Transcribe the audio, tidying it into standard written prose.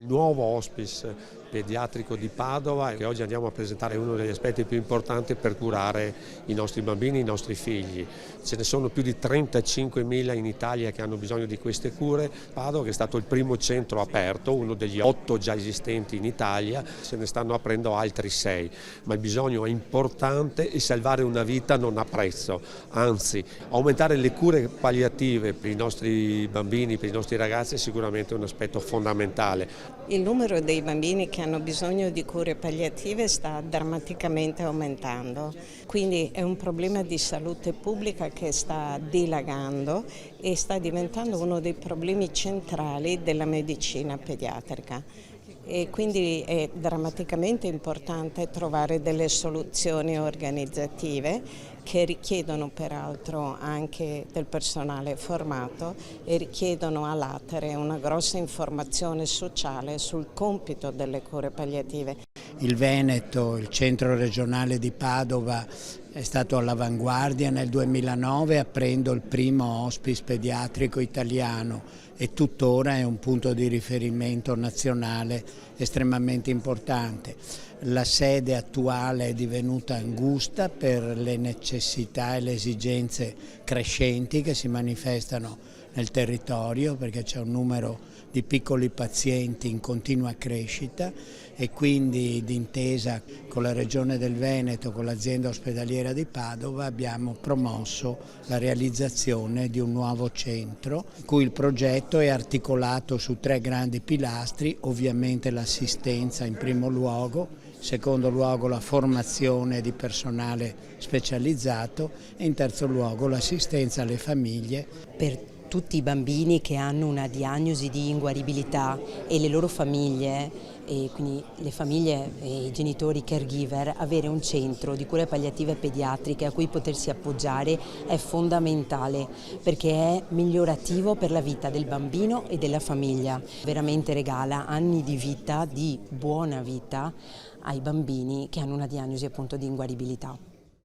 Il nuovo hospice pediatrico di Padova, che oggi andiamo a presentare, è uno degli aspetti più importanti per curare i nostri bambini, i nostri figli. Ce ne sono più di 35.000 in Italia che hanno bisogno di queste cure. Padova, che è stato il primo centro aperto, uno degli 8 già esistenti in Italia, se ne stanno aprendo altri 6, ma il bisogno è importante e salvare una vita non ha prezzo, anzi aumentare le cure palliative per i nostri bambini, per i nostri ragazzi è sicuramente un aspetto fondamentale. Il numero dei bambini che hanno bisogno di cure palliative sta drammaticamente aumentando, quindi è un problema di salute pubblica che sta dilagando e sta diventando uno dei problemi centrali della medicina pediatrica. E quindi è drammaticamente importante trovare delle soluzioni organizzative che richiedono peraltro anche del personale formato e richiedono all'Atere una grossa informazione sociale sul compito delle cure palliative. Il Veneto, il centro regionale di Padova, è stato all'avanguardia nel 2009 aprendo il primo hospice pediatrico italiano e tuttora è un punto di riferimento nazionale estremamente importante. La sede attuale è divenuta angusta per le necessità e le esigenze crescenti che si manifestano nel territorio, perché c'è un numero di piccoli pazienti in continua crescita e quindi d'intesa con la Regione del Veneto, con l'azienda ospedaliera di Padova, abbiamo promosso la realizzazione di un nuovo centro, in cui il progetto è articolato su 3 grandi pilastri: ovviamente l'assistenza in primo luogo, in secondo luogo la formazione di personale specializzato e in terzo luogo l'assistenza alle famiglie. Per tutti i bambini che hanno una diagnosi di inguaribilità e le loro famiglie, e quindi le famiglie e i genitori caregiver, avere un centro di cure palliative pediatriche a cui potersi appoggiare è fondamentale, perché è migliorativo per la vita del bambino e della famiglia. Veramente regala anni di vita, di buona vita ai bambini che hanno una diagnosi appunto di inguaribilità.